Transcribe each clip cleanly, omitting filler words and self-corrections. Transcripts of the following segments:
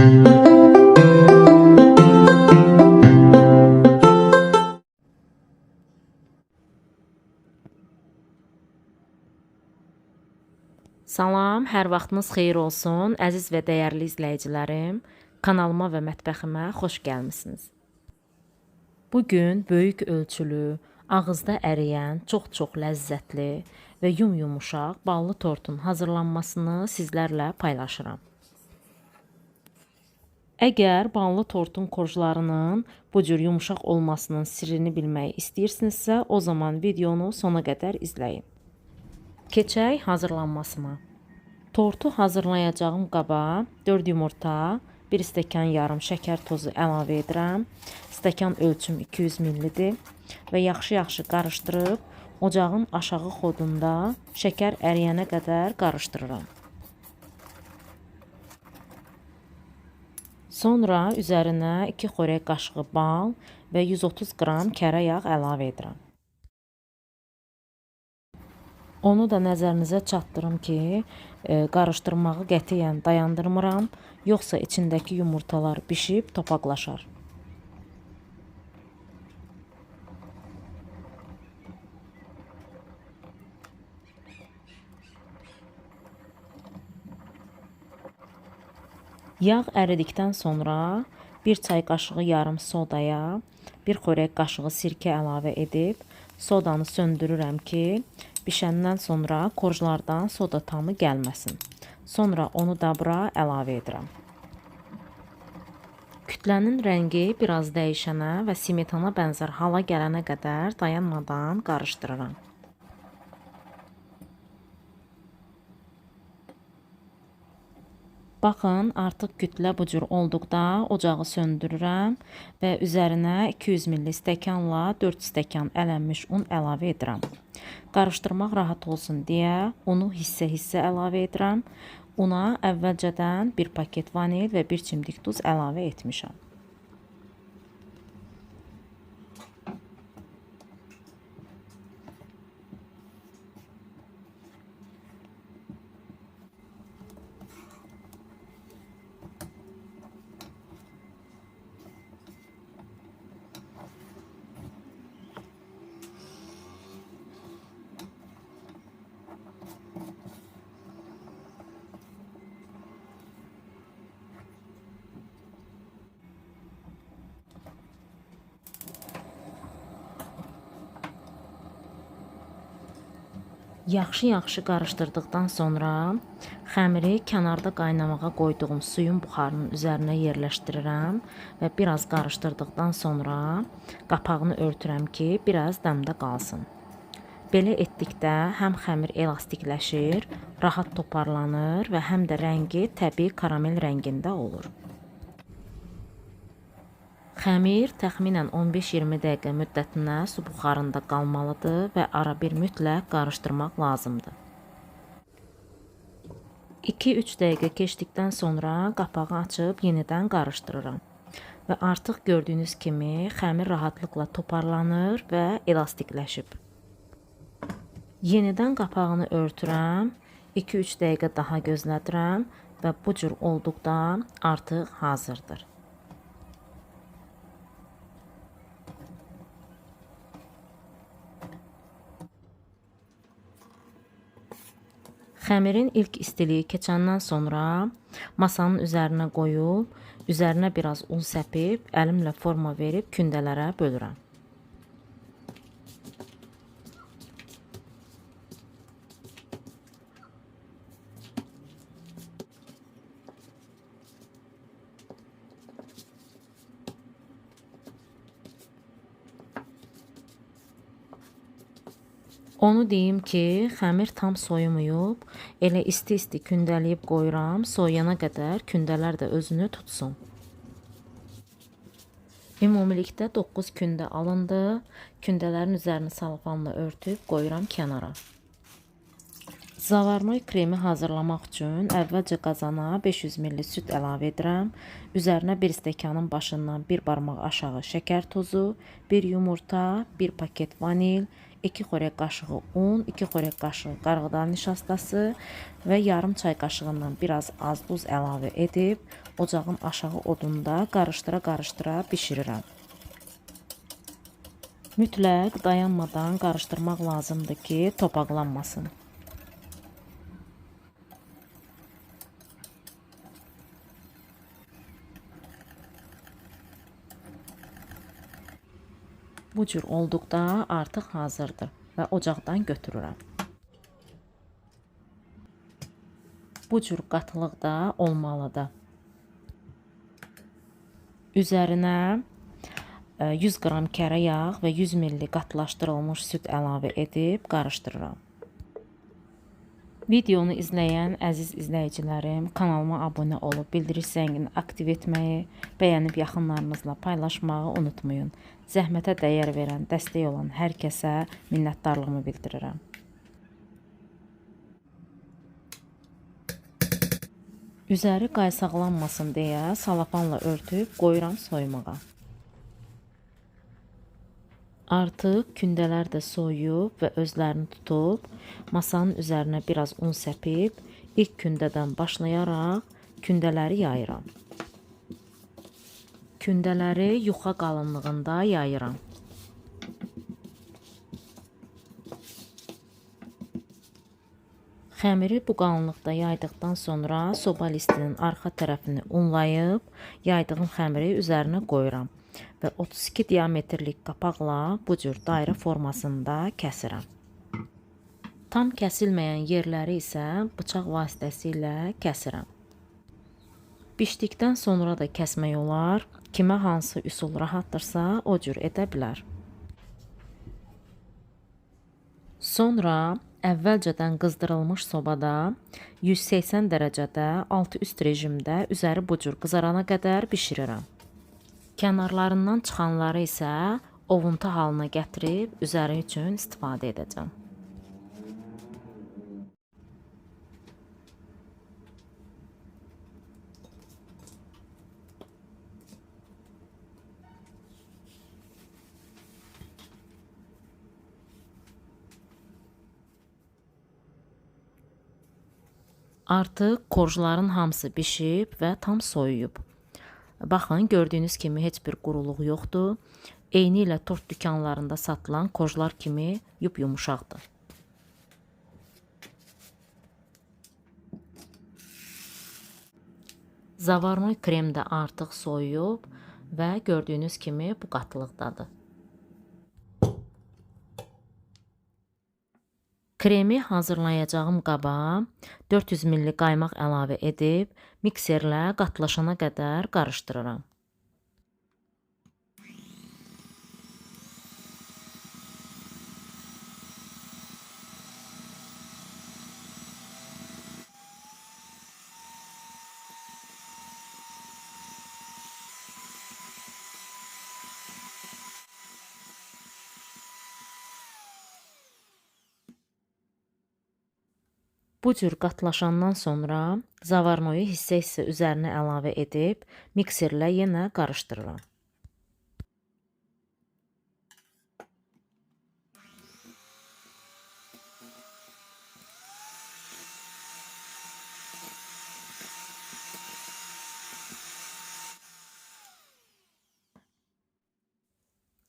Salam, hər vaxtınız xeyir olsun, əziz və dəyərli izləyicilərim. Kanalıma və mətbəximə xoş gəlmisiniz. Bugün böyük ölçülü, ağızda əriyən, çox ləzzətli və yumuşaq ballı tortun hazırlanmasını sizlərlə paylaşıram. Əgər ballı tortun korjlarının bu cür yumuşaq olmasının sirrini bilmək istəyirsinizsə, o zaman videonu sona qədər izləyin. Keçək hazırlanmasına. Tortu hazırlayacağım qaba 4 yumurta, 1 stəkan yarım şəkər tozu əlavə edirəm. Stəkan ölçüm 200 ml-dir və yaxşı qarışdırıb ocağın aşağı xodunda şəkər əriyənə qədər qarışdırıram. Sonra üzərinə 2 xörək qaşığı bal və 130 qram kərə yağ əlavə edirəm. Onu da nəzərinizə çatdırım ki, qarışdırmağı qətiyyən dayandırmıram, yoxsa içindəki yumurtalar bişib topaqlaşar. Yağ əridikdən sonra 1 çay qaşığı yarım sodaya, 1 xörək qaşığı sirkə əlavə edib, sodanı söndürürəm ki, bişəndən sonra korjlardan soda tamı gəlməsin. Sonra onu da bura əlavə edirəm. Kütlənin rəngi biraz dəyişənə və smetana bənzər hala gələnə qədər dayanmadan qarışdırıram. Baxın, artıq kütlə bu cür olduqda ocağı söndürürəm və üzərinə 200 ml stəkanla 4 stəkan ələnmiş un əlavə edirəm. Qarışdırmaq rahat olsun deyə unu hissə əlavə edirəm. Una əvvəlcədən 1 paket vanil və 1 çimdik duz əlavə etmişəm. Yaxşı qarışdırdıqdan sonra xəmiri kənarda qaynamağa qoyduğum suyun buxarının üzərinə yerləşdirirəm və biraz qarışdırdıqdan sonra qapağını örtürəm ki, biraz dəmdə qalsın. Belə etdikdə həm xəmir elastikləşir, rahat toparlanır və həm də rəngi təbii karamel rəngində olur. Xəmir təxminən 15-20 dəqiqə müddətinə su buxarında qalmalıdır və ara bir mütləq qarışdırmaq lazımdır. 2-3 dəqiqə keçdikdən sonra qapağı açıb yenidən qarışdırıram. Və artıq gördüyünüz kimi xəmir rahatlıqla toparlanır və elastikləşib. Yenidən qapağını örtürəm, 2-3 dəqiqə daha gözlədirəm və bu cür olduqda artıq hazırdır. Xəmirin ilk istiliyi keçəndən sonra masanın üzərinə qoyub, üzərinə biraz un səpib, əlimlə forma verib kündələrə bölürəm. Onu deyim ki, xəmir tam soyumayıb, elə isti kündəliyib qoyuram, soyuyana qədər kündələr də özünü tutsun. Ümumilikdə 9 kündə alındı, kündələrin üzərini salfanla örtüb qoyuram kənara. Zavarnoy kremi hazırlamaq üçün əvvəlcə qazana 500 ml süd əlavə edirəm. Üzərinə 1 stəkanın başından 1 barmaq aşağı şəkər tozu, 1 yumurta, 1 paket vanil, 2 xörək qaşığı un, 2 xörək qaşığı qarğıdan nişastası və yarım çay qaşığından biraz az duz əlavə edib ocağın aşağı odunda qarışdıra-qarışdıra bişirirəm. Mütləq dayanmadan qarışdırmaq lazımdır ki, topaqlanmasın. Bu cür olduqda artıq hazırdır və ocaqdan götürürəm. Bu cür qatılıqda olmalıdır. Üzərinə 100 qram kərə yağ və 100 ml qatılaşdırılmış süd əlavə edib qarışdırıram. Videonu izləyən əziz izləyicilərim, kanalıma abunə olub bildiriş zəngini aktiv etməyi, bəyənib yaxınlarınızla paylaşmağı unutmayın. Zəhmətə dəyər verən, dəstək olan hər kəsə minnətdarlığımı bildirirəm. Üzəri qaysaqlanmasın deyə salafanla örtüb qoyuram soymağa. Artıq kündələr də soyub və özlərini tutub, masanın üzərinə biraz un səpib, ilk kündədən başlayaraq kündələri yayıram. Kündələri yuxa qalınlığında yayıram. Xəmiri bu qalınlıqda yaydıqdan sonra soba listinin arxa tərəfini unlayıb, yaydığım xəmiri üzərinə qoyuram və 32 diametrlik qapaqla bu cür dairə formasında kəsirəm. Tam kəsilməyən yerləri isə bıçaq vasitəsilə kəsirəm. Bişdikdən sonra da kəsmək olar, kimə hansı üsul rahatdırsa o cür edə bilər. Sonra əvvəlcədən qızdırılmış sobada 180 dərəcədə altı üst rejimdə üzəri bu cür qızarana qədər bişirirəm. Kənarlarından çıxanları isə ovuntu halına gətirib üzəri üçün istifadə edəcəm. Artıq korjların hamısı bişib və tam soyuyub. Baxın, gördüyünüz kimi heç bir quruluq yoxdur. Eyni ilə tort dükanlarında satılan korjlar kimi yumuşaqdır. Zavarnoy krem də artıq soyuyub və gördüyünüz kimi bu qatılıqdadır. Kremi hazırlayacağım qaba 400 ml qaymaq əlavə edib mikserlə qatılaşana qədər qarışdırıram. Bu cür qatlaşandan sonra zavarnoyu hissə-hissə üzərinə əlavə edib mikserlə yenə qarışdırıram.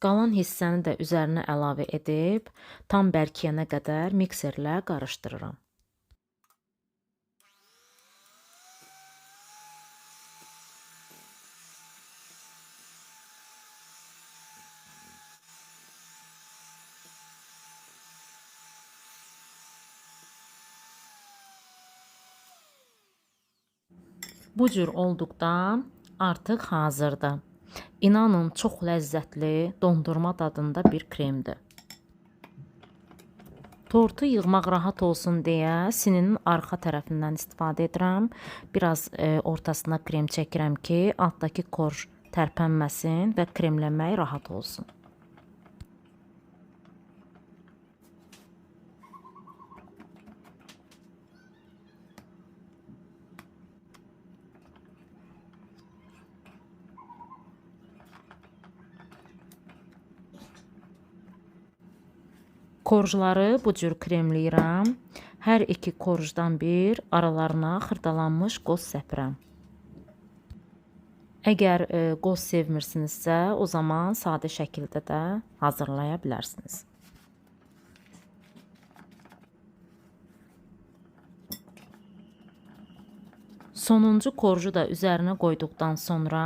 Qalan hissəni də üzərinə əlavə edib tam bərkiyənə qədər mikserlə qarışdırıram. Bu cür olduqda artıq hazırdır. İnanın, çox ləzzətli, dondurma dadında bir kremdir. Tortu yığmaq rahat olsun deyə sininin arxa tərəfindən istifadə edirəm. Biraz ortasına krem çəkirəm ki, altdakı korj tərpənməsin və kremləmək rahat olsun. Korjları bu cür kremləyirəm. Hər iki korjdan bir aralarına xırdalanmış qoz səpirəm. Əgər qoz sevmirsinizsə, o zaman sadə şəkildə də hazırlaya bilərsiniz. Sonuncu korju da üzərinə qoyduqdan sonra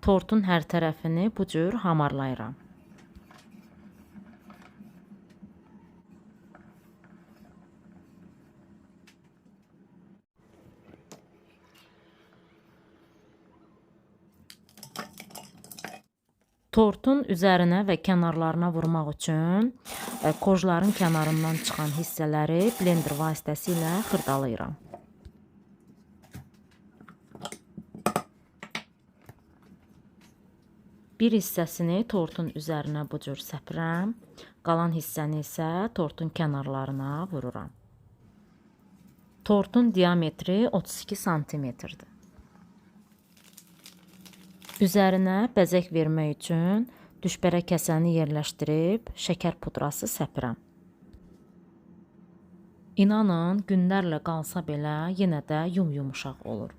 tortun hər tərəfini bu cür hamarlayıram. Tortun üzərinə və kənarlarına vurmaq üçün korjların kənarından çıxan hissələri blender vasitəsilə xırdalayıram. Bir hissəsini tortun üzərinə bu cür səpirəm, qalan hissəni isə tortun kənarlarına vururam. Tortun diametri 32 santimetrdir. Üzərinə bəzək vermək üçün düşbərə kəsəni yerləşdirib şəkər pudrası səpirəm. İnanın, günlərlə qalsa belə yenə də yumuşaq olur.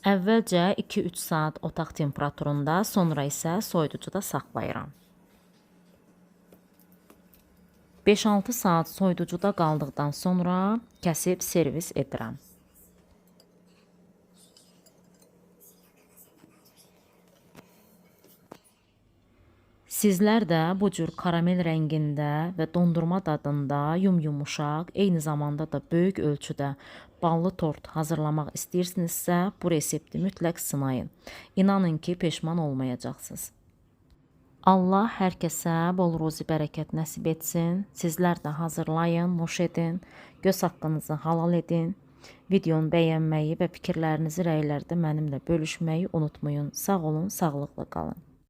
Əvvəlcə 2-3 saat otaq temperaturunda, sonra isə soyuducuda saxlayıram. 5-6 saat soyuducuda qaldıqdan sonra kəsib servis edirəm. Sizlər də bu cür karamel rəngində və dondurma dadında yumuşaq, eyni zamanda da böyük ölçüdə ballı tort hazırlamaq istəyirsinizsə, bu resepti mütləq sınayın. İnanın ki, peşman olmayacaqsınız. Allah hər kəsə bol ruzi bərəkət nəsib etsin. Sizlər də hazırlayın, nuş edin, göz haqqınızı halal edin. Videonu bəyənməyi və fikirlərinizi rəylərdə mənimlə bölüşməyi unutmayın. Sağ olun, sağlıqla qalın.